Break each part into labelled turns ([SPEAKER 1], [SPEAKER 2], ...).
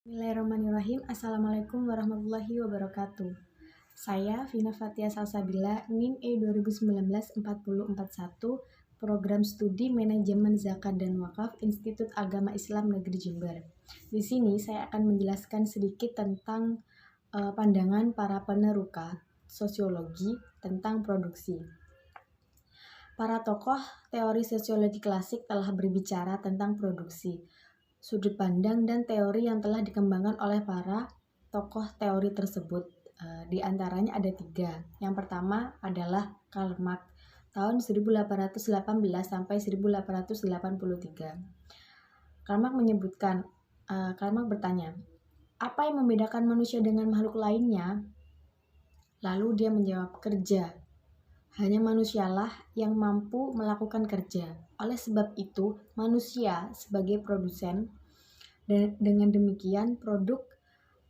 [SPEAKER 1] Bismillahirrahmanirrahim. Assalamualaikum warahmatullahi wabarakatuh. Saya Vina Fatia Salsabila, NIM E2019-4041, Program Studi Manajemen Zakat dan Wakaf Institut Agama Islam Negeri Jember. Di sini saya akan menjelaskan sedikit tentang pandangan para peneruka sosiologi tentang produksi. Para tokoh teori sosiologi klasik telah berbicara tentang produksi, sudut pandang dan teori yang telah dikembangkan oleh para tokoh teori tersebut. Di antaranya ada 3. Yang pertama adalah Karl Marx tahun 1818 sampai 1883. Karl Marx menyebutkan, Karl Marx bertanya, apa yang membedakan manusia dengan makhluk lainnya? Lalu dia menjawab, kerja. Hanya manusialah yang mampu melakukan kerja. Oleh sebab itu, manusia sebagai produsen, dan dengan demikian produk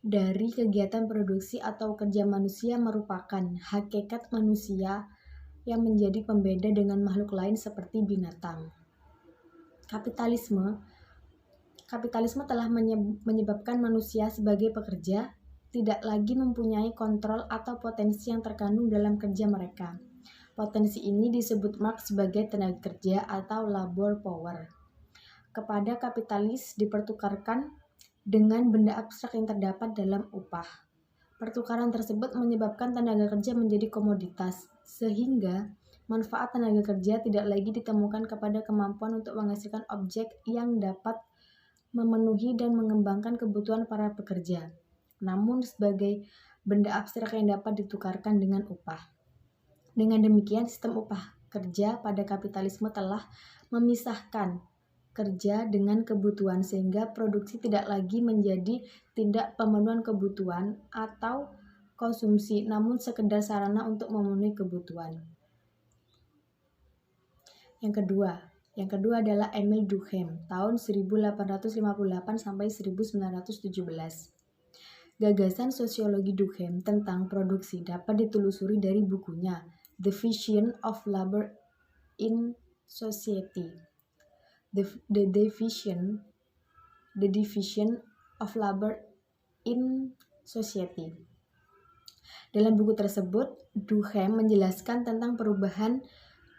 [SPEAKER 1] dari kegiatan produksi atau kerja manusia merupakan hakikat manusia yang menjadi pembeda dengan makhluk lain seperti binatang. Kapitalisme telah menyebabkan manusia sebagai pekerja tidak lagi mempunyai kontrol atau potensi yang terkandung dalam kerja mereka. Potensi ini disebut Marx sebagai tenaga kerja atau labor power. Kepada kapitalis dipertukarkan dengan benda abstrak yang terdapat dalam upah. Pertukaran tersebut menyebabkan tenaga kerja menjadi komoditas, sehingga manfaat tenaga kerja tidak lagi ditemukan kepada kemampuan untuk menghasilkan objek yang dapat memenuhi dan mengembangkan kebutuhan para pekerja, namun sebagai benda abstrak yang dapat ditukarkan dengan upah. Dengan demikian, sistem upah kerja pada kapitalisme telah memisahkan kerja dengan kebutuhan sehingga produksi tidak lagi menjadi tindak pemenuhan kebutuhan atau konsumsi, namun sekedar sarana untuk memenuhi kebutuhan. Yang kedua adalah Emile Durkheim tahun 1858 sampai 1917. Gagasan sosiologi Durkheim tentang produksi dapat ditelusuri dari bukunya The Division of Labor in Society. The Division of Labor in Society. Dalam buku tersebut, Durkheim menjelaskan tentang perubahan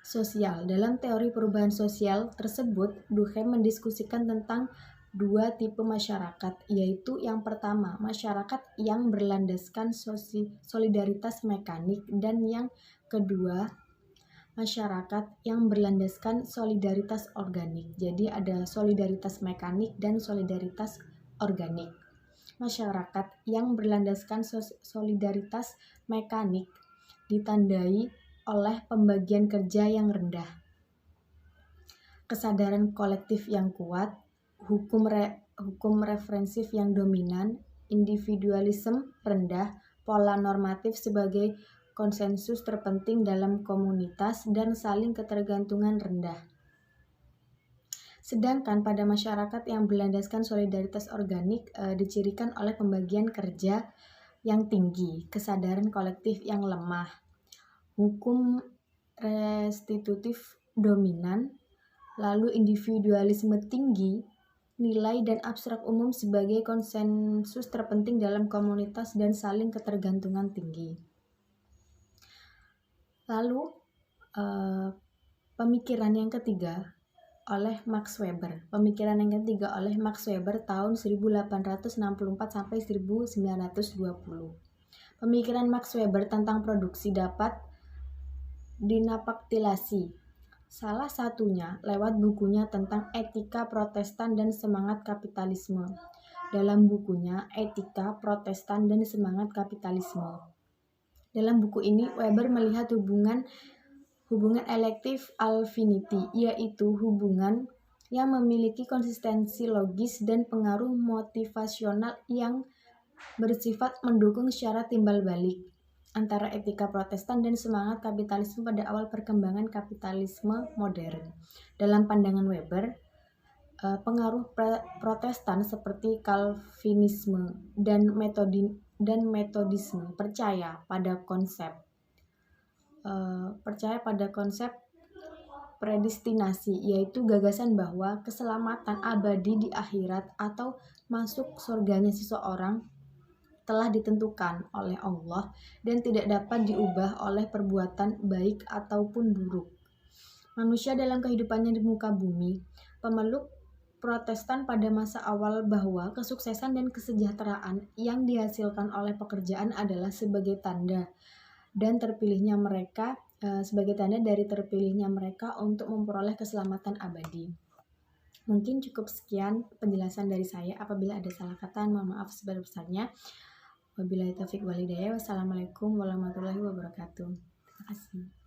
[SPEAKER 1] sosial. Dalam teori perubahan sosial tersebut, Durkheim mendiskusikan tentang 2 tipe masyarakat, yaitu yang pertama, masyarakat yang berlandaskan solidaritas mekanik, dan yang kedua, masyarakat yang berlandaskan solidaritas organik. Jadi ada solidaritas mekanik dan solidaritas organik. Masyarakat yang berlandaskan solidaritas mekanik ditandai oleh pembagian kerja yang rendah, kesadaran kolektif yang kuat, hukum referensif yang dominan, individualisme rendah, pola normatif sebagai konsensus terpenting dalam komunitas, dan saling ketergantungan rendah. Sedangkan pada masyarakat yang berlandaskan solidaritas organik dicirikan oleh pembagian kerja yang tinggi, kesadaran kolektif yang lemah, hukum restitutif dominan, lalu individualisme tinggi, nilai dan abstrak umum sebagai konsensus terpenting dalam komunitas, dan saling ketergantungan tinggi. Lalu pemikiran yang ketiga oleh Max Weber. Pemikiran yang ketiga oleh Max Weber tahun 1864 sampai 1920. Pemikiran Max Weber tentang produksi dapat dinapaktilasi. Salah satunya lewat bukunya tentang etika Protestan dan semangat kapitalisme. Dalam bukunya Etika Protestan dan Semangat Kapitalisme. Dalam buku ini, Weber melihat hubungan elektif affinity, yaitu hubungan yang memiliki konsistensi logis dan pengaruh motivasional yang bersifat mendukung secara timbal balik antara etika Protestan dan semangat kapitalisme pada awal perkembangan kapitalisme modern. Dalam pandangan Weber, pengaruh Protestan seperti Calvinisme dan metodisme percaya pada konsep predestinasi, yaitu gagasan bahwa keselamatan abadi di akhirat atau masuk surganya seseorang telah ditentukan oleh Allah dan tidak dapat diubah oleh perbuatan baik ataupun buruk. Manusia dalam kehidupannya di muka bumi, pemeluk Protestan pada masa awal bahwa kesuksesan dan kesejahteraan yang dihasilkan oleh pekerjaan adalah sebagai tanda dari terpilihnya mereka untuk memperoleh keselamatan abadi. Mungkin cukup sekian penjelasan dari saya. Apabila ada salah kata, mohon maaf sebesar-besarnya. Wabillahi taufiq wal hidayah. Wassalamualaikum warahmatullahi wabarakatuh. Terima kasih.